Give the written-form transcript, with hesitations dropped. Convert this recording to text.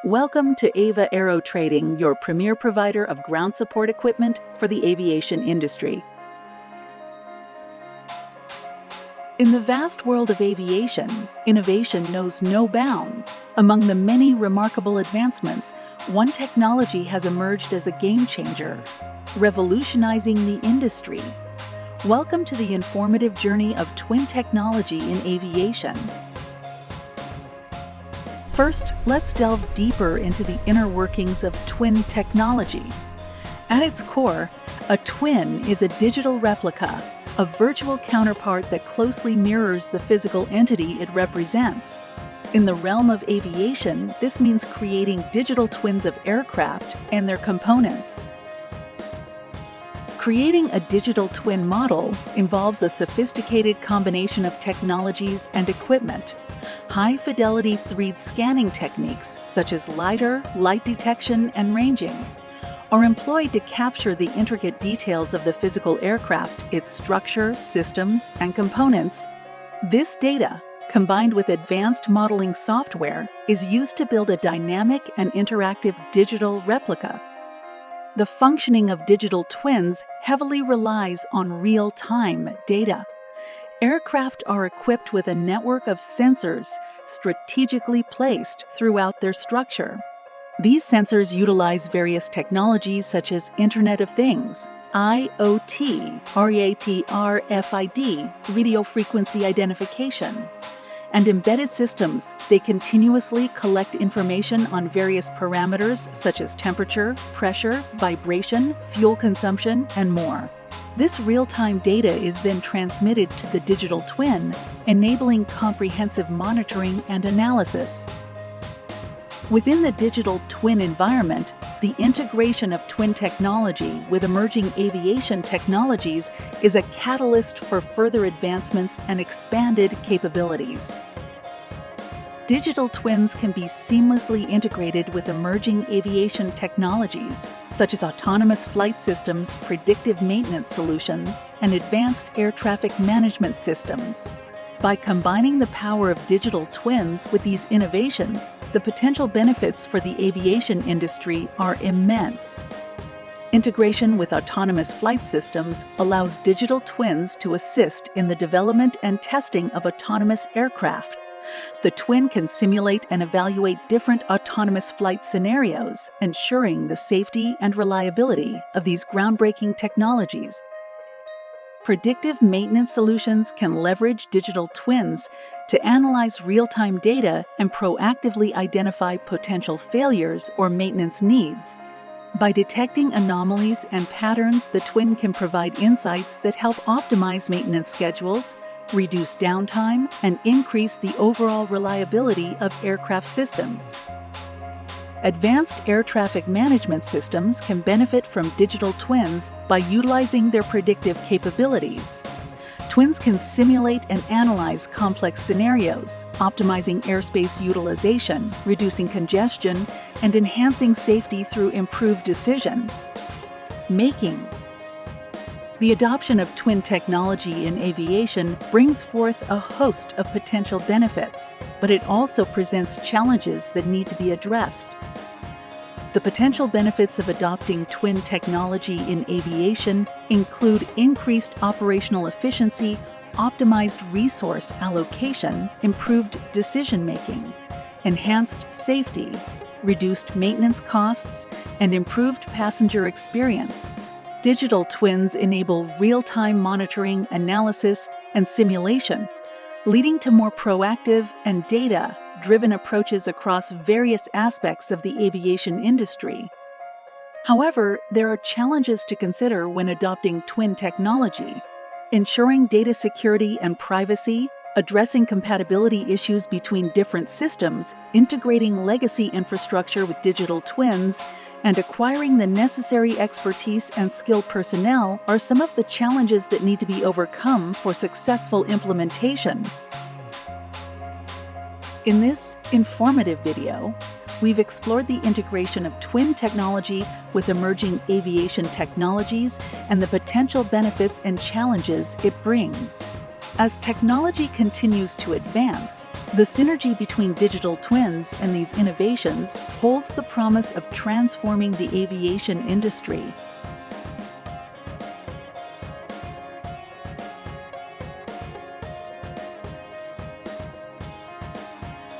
Welcome to Ava Aero Trading, your premier provider of ground support equipment for the aviation industry. In the vast world of aviation, innovation knows no bounds. Among the many remarkable advancements, one technology has emerged as a game changer, revolutionizing the industry. Welcome to the informative journey of twin technology in aviation. First, let's delve deeper into the inner workings of twin technology. At its core, a twin is a digital replica, a virtual counterpart that closely mirrors the physical entity it represents. In the realm of aviation, this means creating digital twins of aircraft and their components. Creating a digital twin model involves a sophisticated combination of technologies and equipment. High-fidelity 3D scanning techniques, such as LiDAR, light detection, and ranging, are employed to capture the intricate details of the physical aircraft, its structure, systems, and components. This data, combined with advanced modeling software, is used to build a dynamic and interactive digital replica. The functioning of digital twins heavily relies on real-time data. Aircraft are equipped with a network of sensors strategically placed throughout their structure. These sensors utilize various technologies such as Internet of Things, IoT, RFID, radio frequency identification, and embedded systems. They continuously collect information on various parameters such as temperature, pressure, vibration, fuel consumption, and more. This real-time data is then transmitted to the digital twin, enabling comprehensive monitoring and analysis. Within the digital twin environment, the integration of twin technology with emerging aviation technologies is a catalyst for further advancements and expanded capabilities. Digital twins can be seamlessly integrated with emerging aviation technologies, such as autonomous flight systems, predictive maintenance solutions, and advanced air traffic management systems. By combining the power of digital twins with these innovations, the potential benefits for the aviation industry are immense. Integration with autonomous flight systems allows digital twins to assist in the development and testing of autonomous aircraft. The twin can simulate and evaluate different autonomous flight scenarios, ensuring the safety and reliability of these groundbreaking technologies. Predictive maintenance solutions can leverage digital twins to analyze real-time data and proactively identify potential failures or maintenance needs. By detecting anomalies and patterns, the twin can provide insights that help optimize maintenance schedules, reduce downtime, and increase the overall reliability of aircraft systems. Advanced air traffic management systems can benefit from digital twins by utilizing their predictive capabilities. Twins can simulate and analyze complex scenarios, optimizing airspace utilization, reducing congestion, and enhancing safety through improved decision-making. The adoption of twin technology in aviation brings forth a host of potential benefits, but it also presents challenges that need to be addressed. The potential benefits of adopting twin technology in aviation include increased operational efficiency, optimized resource allocation, improved decision-making, enhanced safety, reduced maintenance costs, and improved passenger experience. Digital twins enable real-time monitoring, analysis, and simulation, leading to more proactive and data-driven approaches across various aspects of the aviation industry. However, there are challenges to consider when adopting twin technology. Ensuring data security and privacy, addressing compatibility issues between different systems, integrating legacy infrastructure with digital twins, and acquiring the necessary expertise and skilled personnel are some of the challenges that need to be overcome for successful implementation. In this informative video, we've explored the integration of twin technology with emerging aviation technologies and the potential benefits and challenges it brings. As technology continues to advance, the synergy between digital twins and these innovations holds the promise of transforming the aviation industry.